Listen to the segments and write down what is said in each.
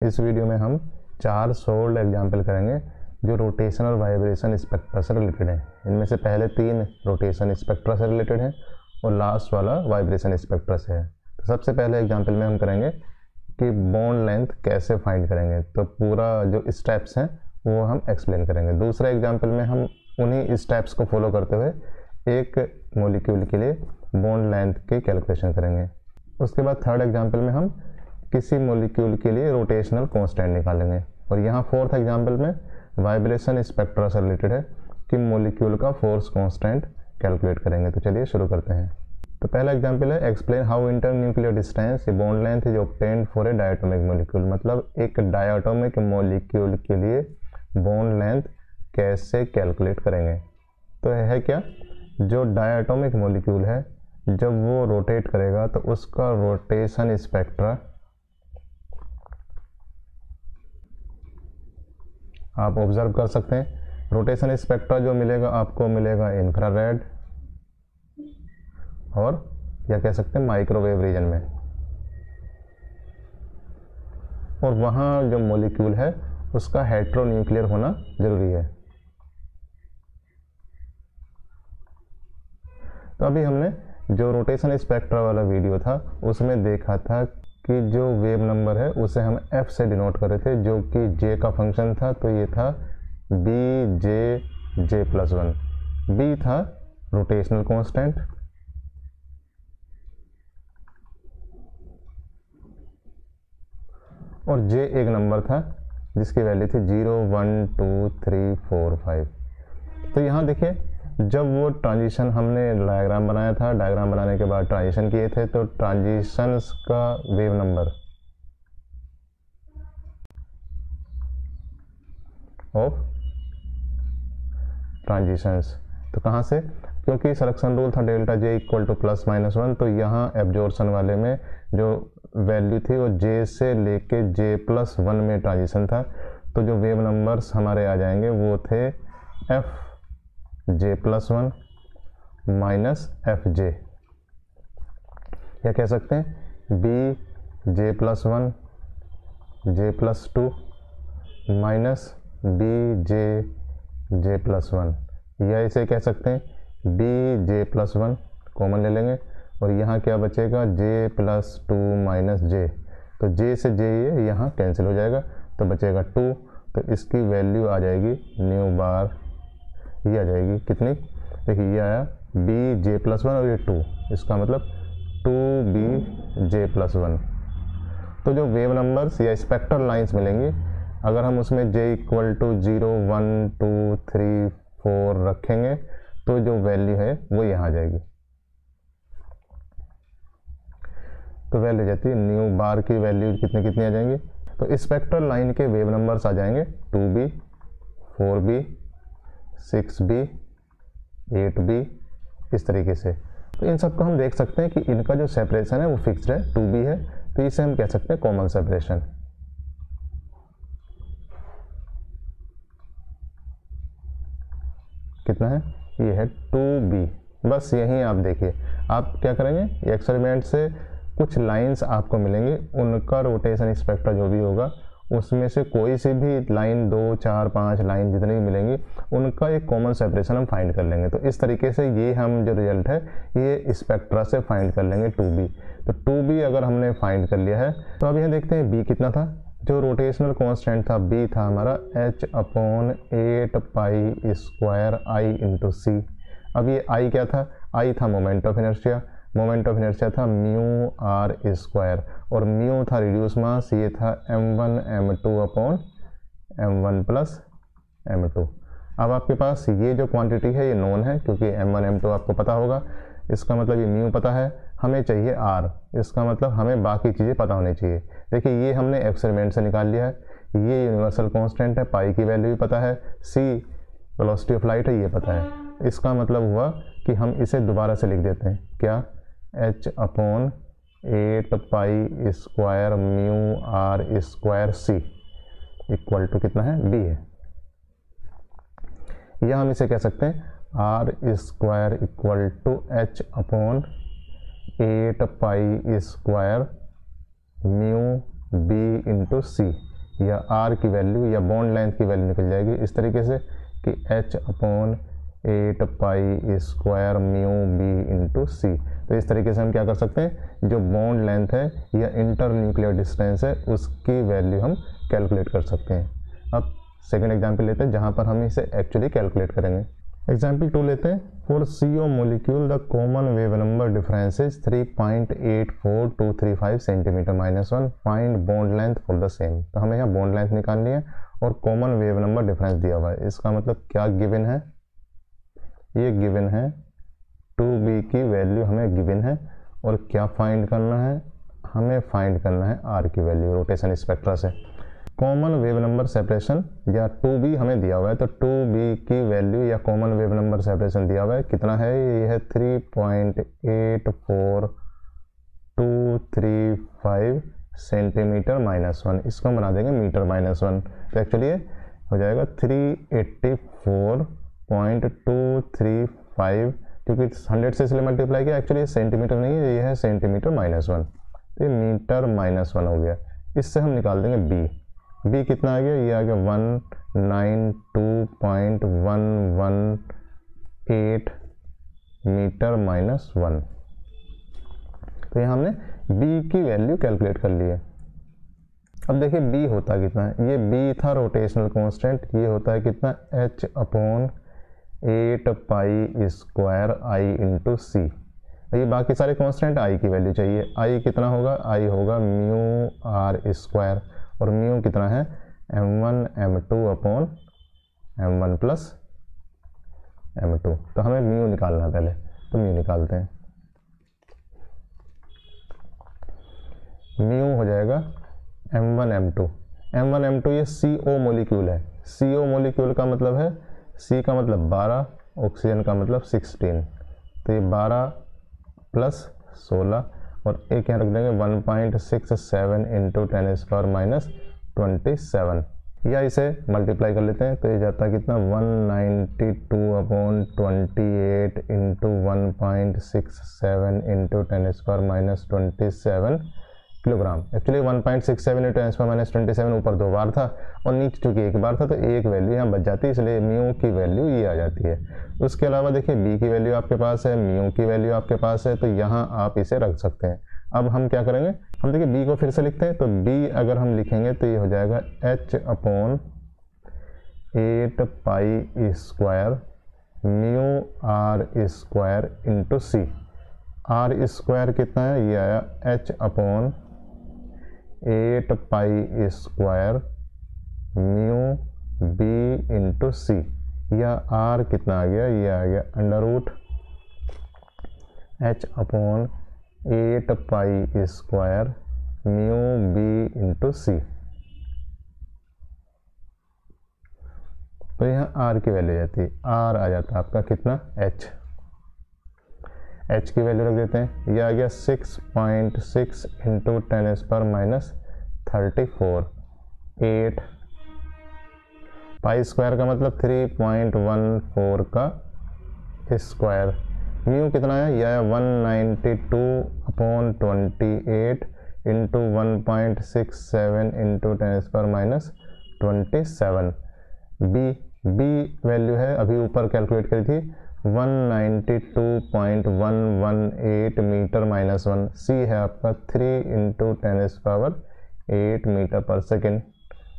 इस वीडियो में हम 4 सोल्ड एग्जाम्पल करेंगे जो रोटेशन और वाइब्रेशन स्पेक्ट्रा से रिलेटेड है। इनमें से पहले 3 रोटेशन स्पेक्ट्रा से रिलेटेड हैं और लास्ट वाला वाइब्रेशन स्पेक्ट्रा से है। तो सबसे पहले एग्जाम्पल में हम करेंगे कि बॉन्ड लेंथ कैसे फाइंड करेंगे, तो पूरा जो स्टेप्स हैं वो हम एक्सप्लेन करेंगे। दूसरे एग्जाम्पल में हम उन्हीं स्टेप्स को फॉलो करते हुए एक मॉलिक्यूल के लिए बॉन्ड लेंथ की कैलकुलेशन करेंगे। उसके बाद थर्ड एग्जाम्पल में हम किसी मॉलिक्यूल के लिए रोटेशनल कांस्टेंट निकालेंगे। और यहाँ फोर्थ एग्जाम्पल में वाइब्रेशन स्पेक्ट्रा से रिलेटेड है कि मॉलिक्यूल का फोर्स कांस्टेंट कैलकुलेट करेंगे। तो चलिए शुरू करते हैं। तो पहला एग्जाम्पल है explain how inter nuclear distance ये bond length is obtained for a diatomic molecule. मतलब एक डायटोमिक मॉलिक्यूल के लिए बॉन्ड लेंथ कैसे कैलकुलेट करेंगे। तो है क्या, जो डायटोमिक मॉलिक्यूल है जब वो रोटेट करेगा तो उसका रोटेशन स्पेक्ट्रा आप ऑब्जर्व कर सकते हैं। रोटेशन स्पेक्ट्रा जो मिलेगा आपको मिलेगा इंफ्रारेड और या कह सकते हैं माइक्रोवेव रीजन में। और वहाँ जो मॉलिक्यूल है उसका हेटेरोन्यूक्लियर होना जरूरी है। तो अभी हमने जो रोटेशन स्पेक्ट्रा वाला वीडियो था उसमें देखा था कि जो वेव नंबर है उसे हम f से डिनोट कर रहे थे, जो कि j का फंक्शन था। तो ये था bj+1। b था रोटेशनल कांस्टेंट और j एक नंबर था जिसकी वैल्यू थी 0 1 2 3 4 5। तो यहाँ देखिए जब वो ट्रांजिशन हमने डायग्राम बनाया था, डायग्राम बनाने के बाद ट्रांजिशन किए थे, तो ट्रांजिशंस का वेव नंबर ऑफ ट्रांजिशंस तो कहाँ से, क्योंकि सिलेक्शन रूल था डेल्टा जे इक्वल टू +-1, तो यहाँ एब्जॉर्प्शन वाले में जो वैल्यू थी वो जे से लेके j+1 में ट्रांजिशन था। तो जो वेव नंबर्स हमारे आ जाएंगे वो थे एफ j+1 -fj, या कह सकते हैं b j+1 j+2 b j+1, या इसे कह सकते हैं b j+1 कॉमन ले लेंगे और यहाँ क्या बचेगा j+2 j। तो j से j ये यहाँ कैंसिल हो जाएगा तो बचेगा 2। तो इसकी वैल्यू आ जाएगी न्यू बार, ये आ जाएगी कितनी, देखिए ये आया b j+1 और ये 2, इसका मतलब 2b j+1। तो जो वेव नंबर्स या स्पेक्ट्रल लाइंस मिलेंगी अगर हम उसमें j इक्वल टू 0 1 2 3 4 रखेंगे तो जो वैल्यू है वो यहाँ आ जाएगी। तो वैल्यू जाती है न्यू बार की वैल्यू कितनी आ जाएंगी। तो स्पेक्ट्रल लाइन के वेव नंबर्स आ जाएंगे 2b 4b 6b 8b, इस तरीके से। तो इन सबको हम देख सकते हैं कि इनका जो सेपरेशन है वो फिक्स्ड है, 2b है, तो इसे हम कह सकते हैं कॉमन सेपरेशन। कितना है, ये है 2b। बस यहीं आप देखिए, आप क्या करेंगे एक्सपेरिमेंट से कुछ लाइंस आपको मिलेंगी, उनका रोटेशन स्पेक्ट्रा जो भी होगा उसमें से कोई सी भी लाइन 2 4 5 लाइन जितनी भी मिलेंगी उनका एक कॉमन सेपरेशन हम फाइंड कर लेंगे। तो इस तरीके से ये हम जो रिजल्ट है ये स्पेक्ट्रा से फाइंड कर लेंगे 2b। तो 2b अगर हमने फाइंड कर लिया है तो अब यहाँ देखते हैं b कितना था। जो रोटेशनल कांस्टेंट था b था हमारा h/8π² अब ये i क्या था, i था moment of inertia. Moment of inertia था μr² और म्यू था रिड्यूस मास, ये था m1 m2/m1 + m2। अब आपके पास ये जो क्वांटिटी है ये नोन है क्योंकि m1 m2 आपको पता होगा, इसका मतलब ये म्यू पता है, हमें चाहिए r, इसका मतलब हमें बाकी चीज़ें पता होनी चाहिए। देखिए ये हमने एक्सपेरिमेंट से निकाल लिया है, ये यूनिवर्सल कांस्टेंट है, पाई की वैल्यू भी पता है, c वेलोसिटी ऑफ लाइट है ये पता है। इसका मतलब हुआ कि हम इसे दोबारा से लिख देते हैं, क्या h/8π² μr² इक्वल टू कितना है b है, या हम इसे कह सकते हैं r² equal to h/8π² μ b × c। या आर की वैल्यू या बॉन्ड लेंथ की वैल्यू निकल जाएगी इस तरीके से कि h/8 pi square mu B into C. तो इस तरीके से हम क्या कर सकते हैं, जो बॉन्ड लेंथ है या इंटर न्यूक्लियर डिस्टेंस है उसकी वैल्यू हम कैलकुलेट कर सकते हैं। अब सेकेंड एग्जाम्पल लेते हैं जहाँ पर हम इसे एक्चुअली कैलकुलेट करेंगे। एग्जाम्पल 2 लेते हैं। For CO molecule the common wave number difference is 3.84235 centimetre -1, find bond length for the same. तो हमें यहाँ बॉन्ड लेंथ निकालनी है और कॉमन वेव नंबर डिफरेंस दिया हुआ है। इसका मतलब क्या गिवन है, ये गिवन है 2b की वैल्यू हमें गिवन है और क्या फाइंड करना है, हमें फाइंड करना है r की वैल्यू रोटेशन स्पेक्ट्रा से। कॉमन वेव नंबर सेपरेशन या 2b हमें दिया हुआ है, तो 2b की वैल्यू या कॉमन वेव नंबर सेपरेशन दिया हुआ है, कितना है, ये है 3.84235 सेंटीमीटर -1। इसको हम बना देंगे मीटर -1। तो एक्चुअली ये हो जाएगा 384.235, क्योंकि 100 से इसलिए मल्टीप्लाई किया, एक्चुअली ये सेंटीमीटर नहीं है, ये है सेंटीमीटर -1, तो ये मीटर -1 हो गया। इससे हम निकाल देंगे b कितना आ गया, ये आ गया 192.118 मीटर -1। तो ये हमने b की वैल्यू कैलकुलेट कर ली है। अब देखिए b होता कितना है, ये b था रोटेशनल कांस्टेंट, ये होता है कितना h/8 pi square i into C. ये बाकी सारे कांस्टेंट i की वैल्यू चाहिए। i कितना होगा, i होगा म्यू r स्क्वायर और म्यू कितना है m1 m2 upon m1 plus m2। तो हमें म्यू निकालना है पहले, तो म्यू निकालते हैं। म्यू हो जाएगा m1 m2 ये CO मोलिक्यूल है। CO मोलिक्यूल का मतलब है, C का मतलब 12, ऑक्सीजन का मतलब 16, तो ये 12 प्लस 16 और एक यहाँ रख देंगे 1.67 इंटू 10⁻⁻27, या इसे मल्टीप्लाई कर लेते हैं तो ये जाता है कितना 192/28 into 1.67 into 10⁻⁻27 kilogram. Actually 1.67 into 10⁻⁻27 ऊपर 2 बार था और नीचे चूँकि 1 बार था तो एक वैल्यू यहाँ बच जाती है, इसलिए म्यू की वैल्यू ये आ जाती है। उसके अलावा देखिए b की वैल्यू आपके पास है, म्यू की वैल्यू आपके पास है, तो यहाँ आप इसे रख सकते हैं। अब हम क्या करेंगे, हम देखिए b को फिर से लिखते हैं, तो b अगर हम लिखेंगे तो ये हो जाएगा h/8 pi square mu r square into C. r square कितना है, ये आया h/8 pi square mu b into C, या r कितना आ गया, ये आ गया √h/8 pi square mu b into C. तो यहाँ r की वैल्यू जाती है, r आ जाता है आपका कितना h की वैल्यू रख देते हैं, ये आ गया 6.6 इंटू 10⁻34 8 पाई स्क्वायर का मतलब 3.14 का स्क्वायर। म्यू कितना है, यह है 192/28 इंटू 1.67 इंटू 10⁻⁻27। बी वैल्यू है अभी ऊपर कैलकुलेट करी थी 192.118 मीटर -1। सी है आपका 3 इंटू 10⁸ मीटर पर सेकेंड।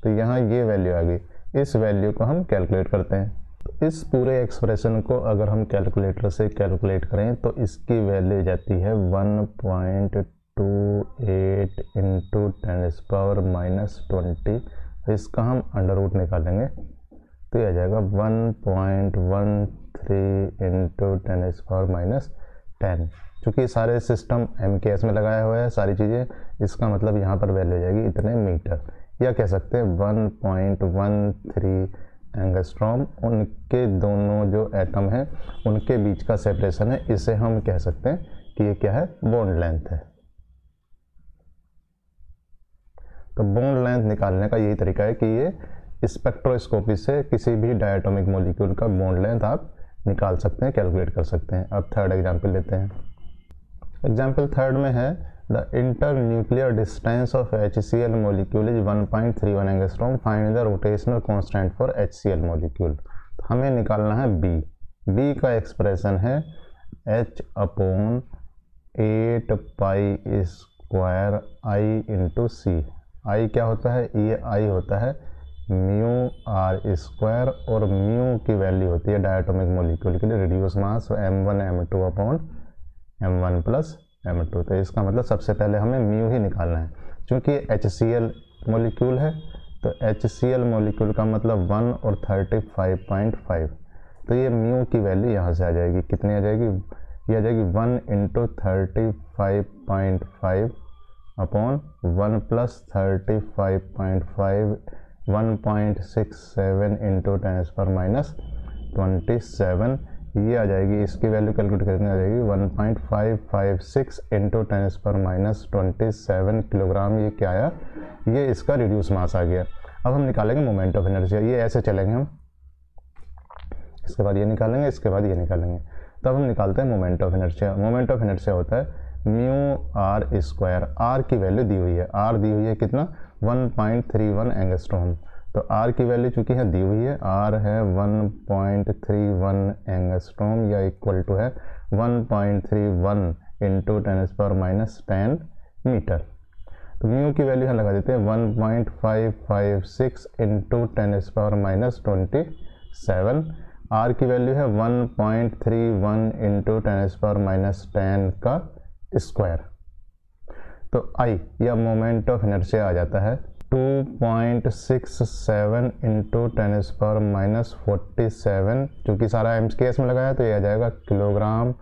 तो यहाँ ये वैल्यू आ गई, इस वैल्यू को हम कैलकुलेट करते हैं। तो इस पूरे एक्सप्रेशन को अगर हम कैलकुलेटर से कैलकुलेट करें तो इसकी वैल्यू जाती है 1.28 इंटू 10⁻⁻20। इसका हम अंडर रूट निकालेंगे तो ये आ जाएगा 1.13 इंटू 10⁻⁻10। चूँकि सारे सिस्टम MKS में लगाया हुआ है सारी चीज़ें, इसका मतलब यहाँ पर वैल्यू हो जाएगी इतने मीटर, या कह सकते हैं 1.13 एंगस्ट्रॉम। उनके दोनों जो एटम हैं उनके बीच का सेपरेशन है, इसे हम कह सकते हैं कि ये क्या है, बॉन्ड लेंथ है। तो बॉन्ड लेंथ निकालने का यही तरीका है कि ये स्पेक्ट्रोस्कोपी से किसी भी डायटोमिक मॉलिक्यूल का बॉन्ड लेंथ आप निकाल सकते हैं, कैलकुलेट कर सकते हैं। अब थर्ड एग्जांपल लेते हैं। एग्जांपल थर्ड में है the internuclear distance of HCl molecule is 1.31 angstrom, find the rotational constant for HCl molecule. तो हमें निकालना है बी का एक्सप्रेशन है H/8π² I इंटू सी। आई क्या होता है, ये आई होता है μr² और म्यू की वैल्यू होती है डायटोमिक मोलिक्यूल के लिए reduce mass m1 m2 upon m1 plus m2। तो इसका मतलब सबसे पहले हमें म्यू ही निकालना है, क्योंकि HCl मोलिक्यूल है तो HCl मोलिक्यूल का मतलब 1 और 35.5। तो ये म्यू की वैल्यू यहाँ से आ जाएगी, कितनी आ जाएगी, ये आ जाएगी 1 इंटू 35.5 अपॉन 1 प्लस 35.5 1.67 इंटू 10⁻⁻27। ये आ जाएगी, इसकी वैल्यू कैलकुलेट करने आ जाएगी 1.556 इंटू 10⁻⁻27 किलोग्राम। ये क्या आया, ये इसका रिड्यूस मास आ गया। अब हम निकालेंगे मोमेंट ऑफ इनर्शिया, ये ऐसे चलेंगे हम, इसके बाद ये निकालेंगे, इसके बाद ये निकालेंगे। तब हम निकालते हैं moment of inertia. Moment of inertia होता है μr²। आर की वैल्यू दी हुई है, आर दी हुई है कितना 1.31 एंगस्ट्रॉम। तो आर की वैल्यू चूंकि है दी हुई है, आर है 1.31 एंगस्ट्रॉम या इक्वल टू है 1.31 इंटू 10⁻⁻10 मीटर। तो म्यू की वैल्यू यहाँ लगा देते हैं 1.556 इंटू 10⁻⁻27। आर की वैल्यू है 1.31 इंटू 10⁻⁻10 का स्क्वायर। तो आई या मोमेंट ऑफ इनर्शिया आ जाता है 2.67 इंटू 10⁻⁻47, क्योंकि सारा एम केस में लगाया तो ये आ जाएगा किलोग्राम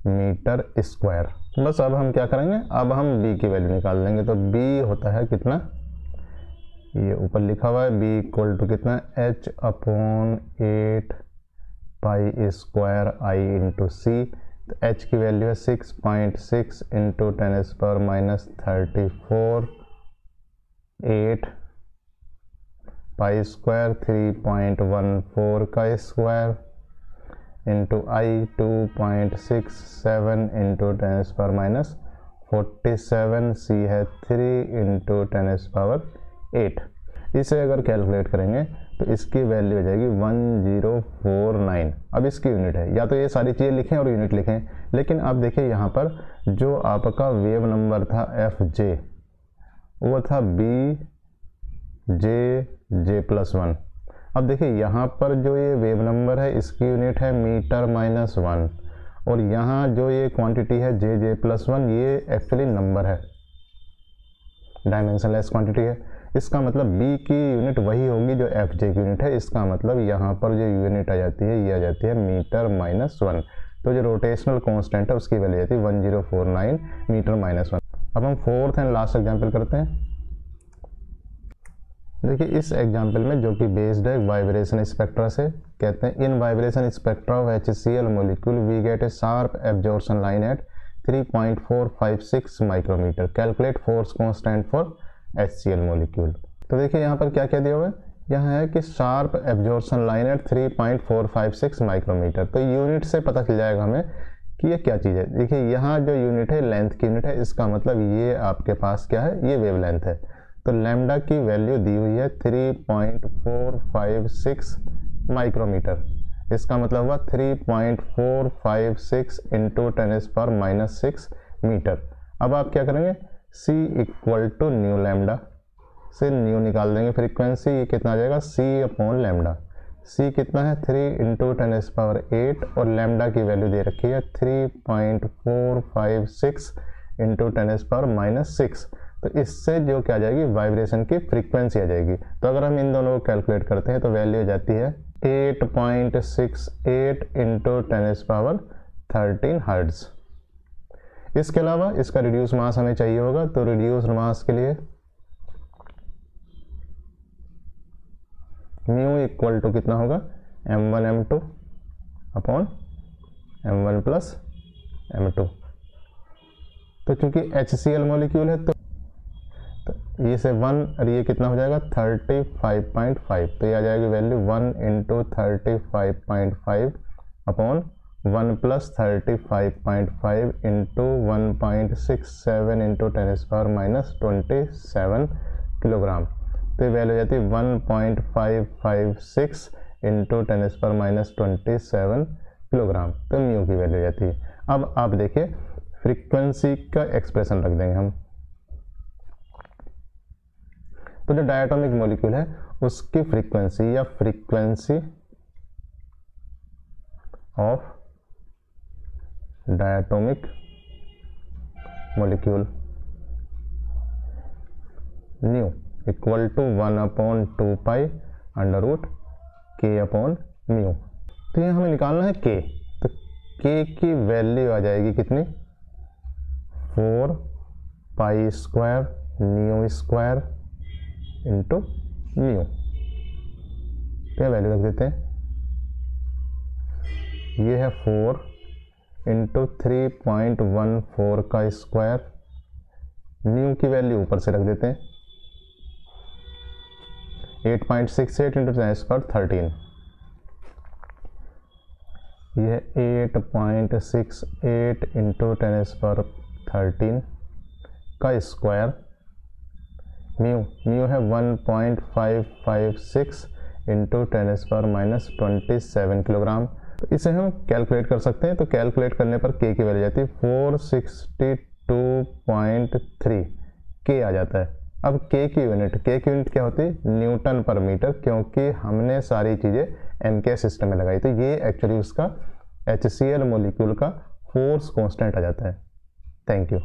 मीटर स्क्वायर। बस अब हम क्या करेंगे, अब हम बी की वैल्यू निकाल लेंगे। तो बी होता है कितना, ये ऊपर लिखा हुआ है बी इक्वल टू कितना H/8π² I इंटू सी। तो H की वैल्यू है 6.6 इंटू 10⁻⁻34 8 π² 3.14 का स्क्वायर इंटू I 2.67 इंटू 10⁻⁻47, सी है 3 इंटू 10⁸8। इसे अगर कैलकुलेट करेंगे तो इसकी वैल्यू हो जाएगी 1049। अब इसकी यूनिट है, या तो ये सारी चीज़ें लिखें और यूनिट लिखें, लेकिन आप देखिए यहाँ पर जो आपका वेव नंबर था FJ वो था BJ+1। अब देखिए यहाँ पर जो ये वेव नंबर है इसकी यूनिट है मीटर-1, और यहाँ जो ये क्वांटिटी है JJ+1 ये एक्चुअली नंबर है, डायमेंशनलेस क्वांटिटी है। इसका मतलब B की यूनिट वही होगी जो FJ की यूनिट है। इसका मतलब यहाँ पर जो यूनिट आ जाती है ये आ जाती है मीटर-1। तो जो रोटेशनल कांस्टेंट है उसकी वैल्यू आती है 1049 मीटर-1। अब हम फोर्थ एंड लास्ट एग्जाम्पल करते हैं। देखिए इस एग्जाम्पल में जो कि बेस्ड है वाइब्रेशन स्पेक्ट्रा से, कहते हैं in vibration spectra of HCl molecule we get a sharp absorption line at 3.456 micrometer, calculate force constant for HCl molecule. तो देखिए यहाँ पर क्या क्या दिया हुआ है, यहाँ है कि sharp absorption line at 3.456 micrometre. तो यूनिट से पता चल जाएगा हमें कि ये क्या चीज़ है। देखिए यहाँ जो यूनिट है लेंथ की यूनिट है, इसका मतलब ये आपके पास क्या है, ये वेवलेंथ है। तो लैम्डा की वैल्यू दी हुई है 3.456 माइक्रोमीटर। इसका मतलब हुआ 3.456 इंटू 10⁻⁻6 मीटर। अब आप क्या करेंगे, C equal to nu lambda से न्यू निकाल देंगे फ्रीक्वेंसी, ये कितना आ जाएगा C अपॉन लैम्डा। C कितना है 3 इंटू 10⁸8 और लैम्डा की वैल्यू दे रखी है 3.456 इंटू 10⁻⁻6। तो इससे जो क्या आ जाएगी, वाइब्रेशन की फ्रीक्वेंसी आ जाएगी। तो अगर हम इन दोनों को कैलकुलेट करते हैं तो वैल्यू हो जाती है 8.68 इंटू 10⁻13 हर्ट्ज। इसके अलावा इसका रिड्यूस मास हमें चाहिए होगा, तो रिड्यूस मास के लिए म्यू इक्वल टू कितना होगा m1 m2 upon m1 plus m2। तो चूंकि HCl मॉलिक्यूल है तो ये से 1 और ये कितना हो जाएगा 35.5। तो ये आ जाएगी value 1 into 35.5 upon 1 + 35.5 into 1.67 into 10⁻⁻27 kilogram. तो ये वैल्यू हो जाती है 1.556 इंटू 10⁻⁻27 किलोग्राम। तो म्यू की वैल्यू हो जाती है। अब आप देखिए फ्रीक्वेंसी का एक्सप्रेशन रख देंगे हम। तो जो डायटोमिक मॉलिक्यूल है उसकी फ्रीक्वेंसी या frequency of diatomic molecule nu equal to 1/2π √ k/μ। तो ये हमें निकालना है k। तो k की वैल्यू आ जाएगी कितनी, 4π² इंटू म्यू। क्या वैल्यू रख देते हैं, ये है 4 इंटू 3.14 का स्क्वायर, म्यू की वैल्यू ऊपर से रख देते हैं 8.68 इंटू 10⁻13। यह 8.68 इंटू 10⁻13 का स्क्वायर, म्यू है 1.556 इंटू 10⁻⁻27 किलोग्राम। तो इसे हम कैलकुलेट कर सकते हैं। तो कैलकुलेट करने पर के की वैल्यू जाती है 462.3 के आ जाता है। अब के की यूनिट क्या होती है, न्यूटन पर मीटर, क्योंकि हमने सारी चीज़ें एमके सिस्टम में लगाई। तो ये एक्चुअली उसका HCl मॉलिक्यूल का फोर्स कांस्टेंट आ जाता है। Thank you.